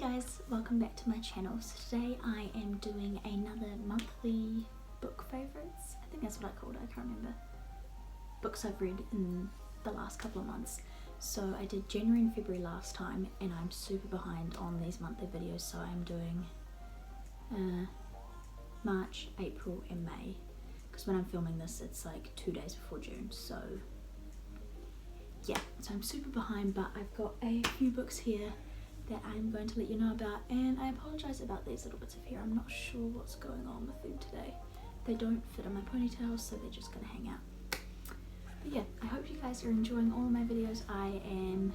guys, welcome back to my channel. So today I am doing another monthly book favourites. I think that's what I called it, I can't remember. Books I've read in the last couple of months. So I did January and February last time and I'm super behind on these monthly videos, so I'm doing March, April and May. Because when I'm filming this it's like 2 days before June, so yeah. So I'm super behind, but I've got a few books here that I'm going to let you know about, and I apologise about these little bits of hair. I'm not sure what's going on with them today. They don't fit in my ponytail, so they're just going to hang out. But yeah, I hope you guys are enjoying all of my videos. I am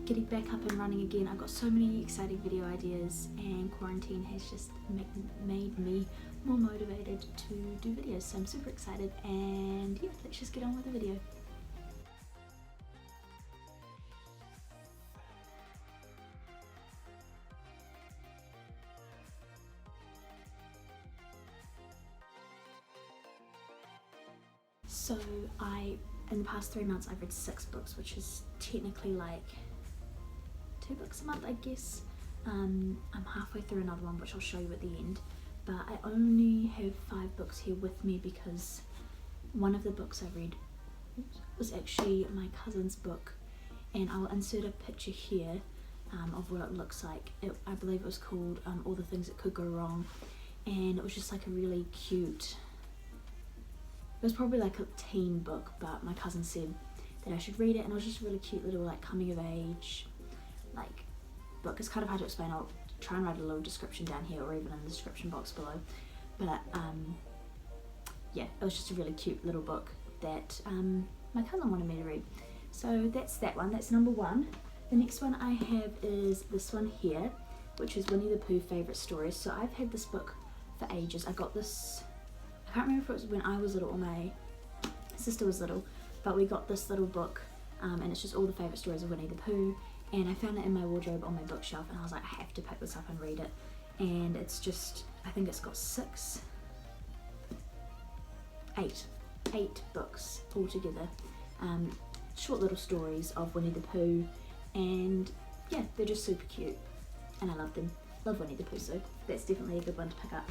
getting back up and running again. I've got so many exciting video ideas, and quarantine has just made me more motivated to do videos, so I'm super excited. And yeah, let's just get on with the video. So in the past 3 months I've read 6 books, which is technically like 2 books a month, I guess. I'm halfway through another one, which I'll show you at the end, but I only have 5 books here with me because one of the books I read was actually my cousin's book, and I'll insert a picture here of what it looks like. I believe it was called All the Things That Could Go Wrong, and it was just like a really cute, it was probably like a teen book, but my cousin said that I should read it, and it was just a really cute little like coming of age like book. It's kind of hard to explain. I'll try and write a little description down here or even in the description box below, but yeah, it was just a really cute little book that my cousin wanted me to read. So that's that one, that's number 1. The next one I have is this one here, which is Winnie the Pooh Favourite Stories. So I've had this book for ages. I got this, I can't remember if it was when I was little or my sister was little, but we got this little book and it's just all the favourite stories of Winnie the Pooh, and I found it in my wardrobe on my bookshelf and I was like, I have to pick this up and read it. And it's just, I think it's got 8 books altogether, short little stories of Winnie the Pooh, and yeah, they're just super cute and I love them. Love Winnie the Pooh, so that's definitely a good one to pick up.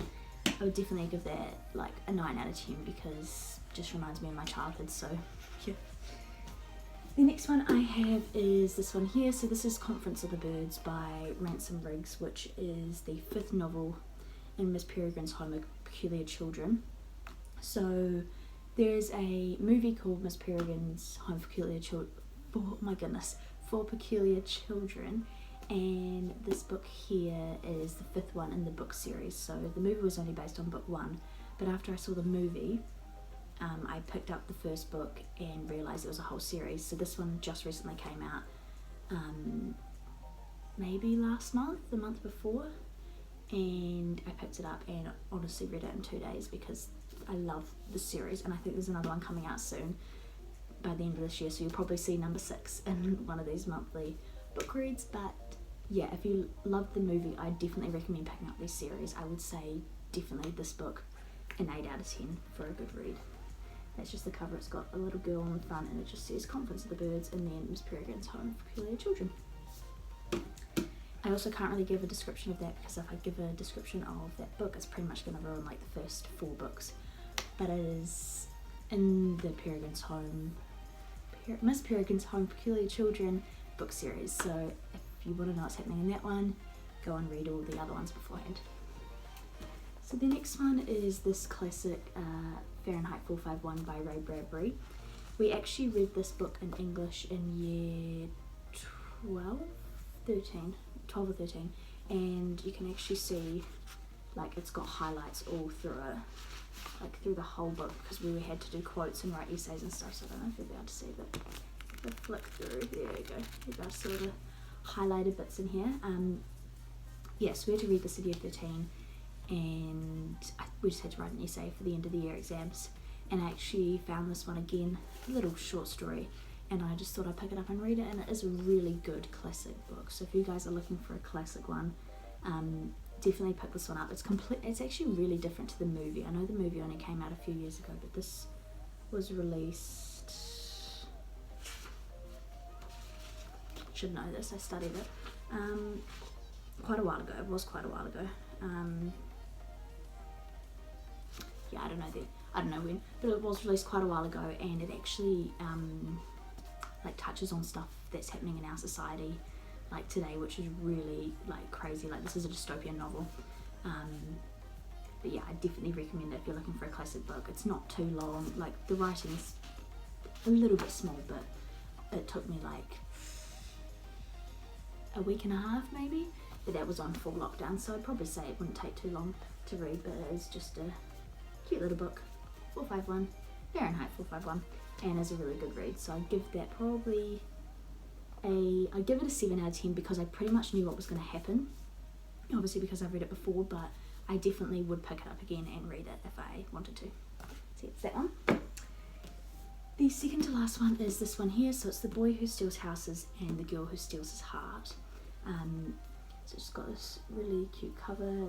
I would definitely give that like a 9 out of 10 because it just reminds me of my childhood, so yeah. The next one I have is this one here. So this is Conference of the Birds by Ransom Riggs, which is the 5th novel in Miss Peregrine's Home of Peculiar Children. So there's a movie called Miss Peregrine's Home for Peculiar Children, oh my goodness, for Peculiar Children, and this book here is the 5th one in the book series. So the movie was only based on book 1, but after I saw the movie I picked up the first book and realised it was a whole series. So this one just recently came out, maybe last month, the month before, and I picked it up and honestly read it in 2 days because I love the series, and I think there's another one coming out soon by the end of this year, so you'll probably see number 6 in one of these monthly book reads. But yeah, if you love the movie, I definitely recommend picking up this series. I would say definitely this book an 8 out of 10 for a good read. That's just the cover. It's got a little girl on the front and it just says Conference of the Birds and then Miss Peregrine's Home for Peculiar Children. I also can't really give a description of that because if I give a description of that book it's pretty much going to ruin like the first 4 books. But it is in the Miss Peregrine's Home for Peculiar Children book series, so if you want to know what's happening in that one, go and read all the other ones beforehand. So the next one is this classic Fahrenheit 451 by Ray Bradbury. We actually read this book in English in year 12 or 13, and you can actually see like it's got highlights all through it, like through the whole book, because we had to do quotes and write essays and stuff, so I don't know if you'll be able to see, but if I flick through, there you go, you'll be able to see all the highlighted bits in here. Yes, we had to read this at year 13, and we just had to write an essay for the end of the year exams, and I actually found this one again, a little short story, and I just thought I'd pick it up and read it, and it is a really good classic book. So if you guys are looking for a classic one, definitely pick this one up. It's actually really different to the movie. I know the movie only came out a few years ago, but this was released, should know this, I studied it, quite a while ago. It was quite a while ago. Yeah, I don't know when, but it was released quite a while ago, and it actually like touches on stuff that's happening in our society like today, which is really like crazy. Like, this is a dystopian novel. But yeah, I definitely recommend it if you're looking for a classic book. It's not too long. Like, the writing's a little bit small, but it took me like a week and a half maybe, but that was on full lockdown, so I'd probably say it wouldn't take too long to read. But it is just a cute little book, 451 Fahrenheit 451, and is a really good read. So I'd give that probably I'd give it a 7 out of 10, because I pretty much knew what was going to happen, obviously because I've read it before, but I definitely would pick it up again and read it if I wanted to. So it's that one. The second to last one is this one here. So it's The Boy Who Steals Houses and the Girl Who Steals His Heart. So it's got this really cute cover.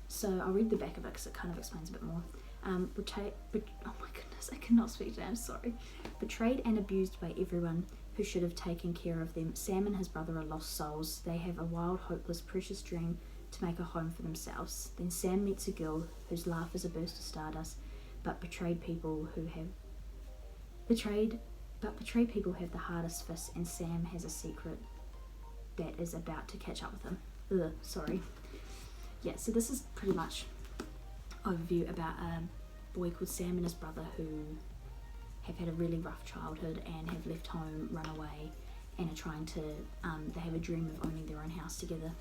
So I'll read the back of it because it kind of explains a bit more. Oh my goodness, I cannot speak today, I'm sorry. Betrayed and abused by everyone who should have taken care of them, Sam and his brother are lost souls. They have a wild, hopeless, precious dream to make a home for themselves. Then Sam meets a girl whose laugh is a burst of stardust, but betrayed people have the hardest fists, and Sam has a secret that is about to catch up with him. Sorry. Yeah, so this is pretty much overview about a boy called Sam and his brother who have had a really rough childhood and have left home, run away, and are trying to, they have a dream of owning their own house together.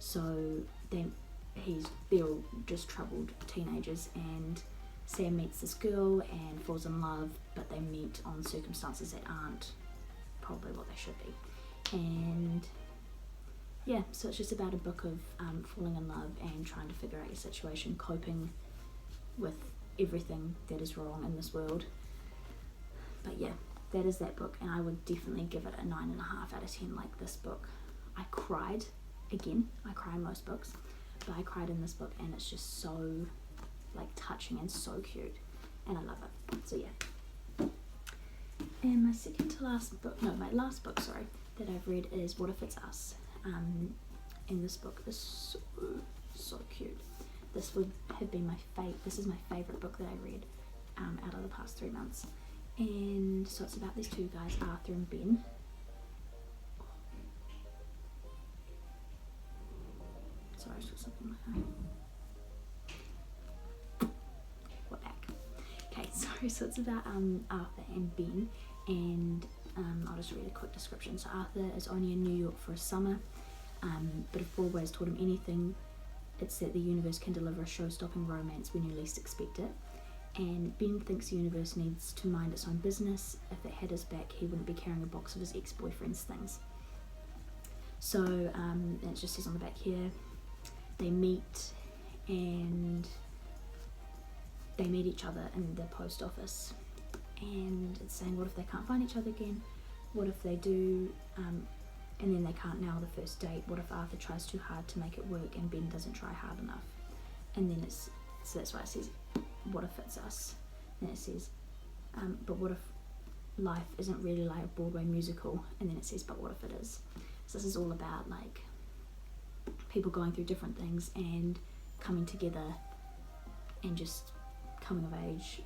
So they're all just troubled teenagers, and Sam meets this girl and falls in love, but they meet on circumstances that aren't probably what they should be. And yeah, so it's just about a book of falling in love and trying to figure out your situation, coping with everything that is wrong in this world. But yeah, that is that book, and I would definitely give it a 9.5 out of 10. Like, this book, I cried. Again, I cry in most books, but I cried in this book, and it's just so like touching and so cute, and I love it. So yeah. And my last book, sorry, that I've read is What If It's Us. And this book is so cute. This would have been this is my favourite book that I read out of the past 3 months. And so it's about these two guys, Arthur and Ben. Sorry, I just got something like that. What back? Okay, sorry, so it's about Arthur and Ben, and I'll just read a quick description. So Arthur is only in New York for a summer, but if Broadway has taught him anything, it's that the universe can deliver a show-stopping romance when you least expect it. And Ben thinks the universe needs to mind its own business. If it had his back, he wouldn't be carrying a box of his ex-boyfriend's things. So it just says on the back here, they meet each other in the post office, and it's saying, what if they can't find each other again? What if they do, and then they can't nail the first date? What if Arthur tries too hard to make it work and Ben doesn't try hard enough? And then so that's why it says, what if it's us? And it says, but what if life isn't really like a Broadway musical? And then it says, but what if it is? So this is all about like people going through different things and coming together, and just coming of age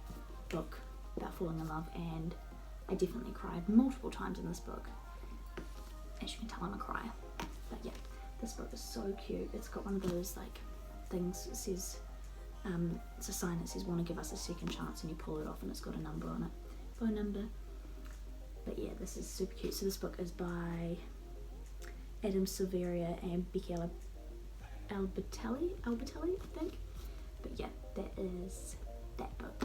book about falling in love. And I definitely cried multiple times in this book. As you can tell, I'm a crier. But yeah, this book is so cute. It's got one of those like things that says, it's a sign that says, want to give us a second chance, and you pull it off and it's got a number on it, phone number. But yeah, this is super cute. So this book is by Adam Silveria and Becky Albertelli, I think. But yeah, that is that book,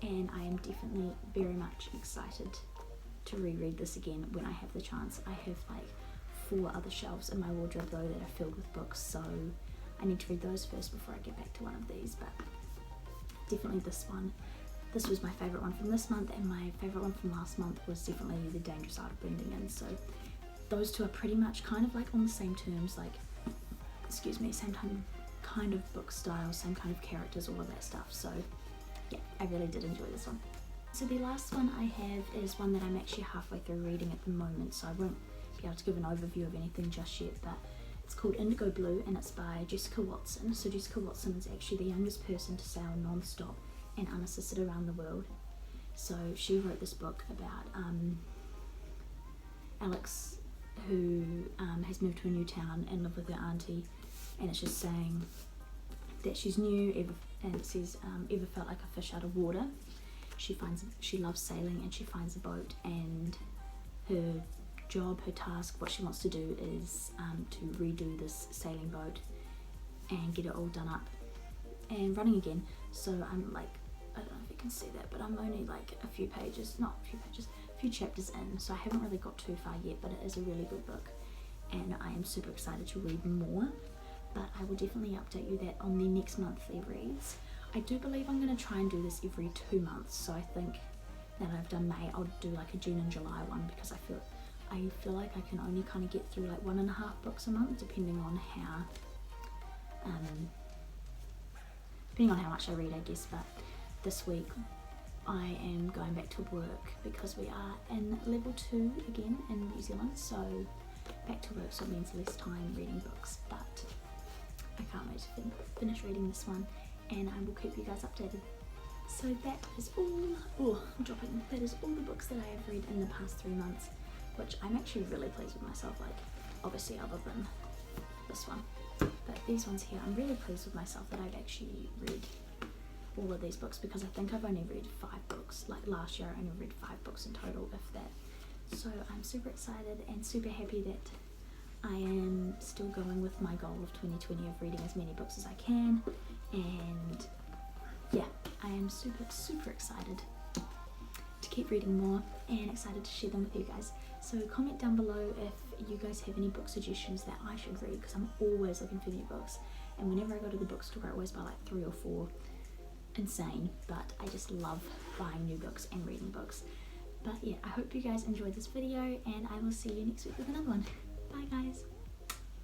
and I am definitely very much excited to reread this again when I have the chance. I have like 4 other shelves in my wardrobe though that are filled with books, so I need to read those first before I get back to one of these. But definitely this one. This was my favourite one from this month, and my favourite one from last month was definitely The Dangerous Art of Blending In. So those two are pretty much kind of like on the same terms, like, same kind of book style, same kind of characters, all of that stuff. So yeah, I really did enjoy this one. So the last one I have is one that I'm actually halfway through reading at the moment, so I won't be able to give an overview of anything just yet, but It's called Indigo Blue and it's by Jessica Watson. So Jessica Watson is actually the youngest person to sail non-stop and unassisted around the world. So she wrote this book about Alex, who has moved to a new town and lived with her auntie, and it's just saying that she's new, and it says ever felt like a fish out of water. She loves sailing and she finds a boat, and her job, her task, what she wants to do is to redo this sailing boat and get it all done up and running again. So I'm like, I don't know if you can see that, but I'm only like a few chapters in, so I haven't really got too far yet, but it is a really good book and I am super excited to read more. But I will definitely update you that on the next monthly reads. I do believe I'm going to try and do this every 2 months, so I think that I've done May, I'll do like a June and July one, because I feel like I can only kind of get through like 1.5 books a month, depending on how much I read, I guess. But this week I am going back to work because we are in level 2 again in New Zealand, so back to work, so it means less time reading books, but I can't wait to finish reading this one, and I will keep you guys updated. So that is all, that is all the books that I have read in the past 3 months, which I'm actually really pleased with myself, like obviously other than this one, but these ones here, I'm really pleased with myself that I've actually read all of these books, because I think I've only read 5 books, like last year I only read 5 books in total, if that. So I'm super excited and super happy that I am still going with my goal of 2020 of reading as many books as I can, and yeah, I am super excited to keep reading more and excited to share them with you guys. So comment down below if you guys have any book suggestions that I should read, because I'm always looking for new books, and whenever I go to the bookstore I always buy like 3 or 4. Insane, but I just love buying new books and reading books. But yeah, I hope you guys enjoyed this video, and I will see you next week with another one. Bye guys.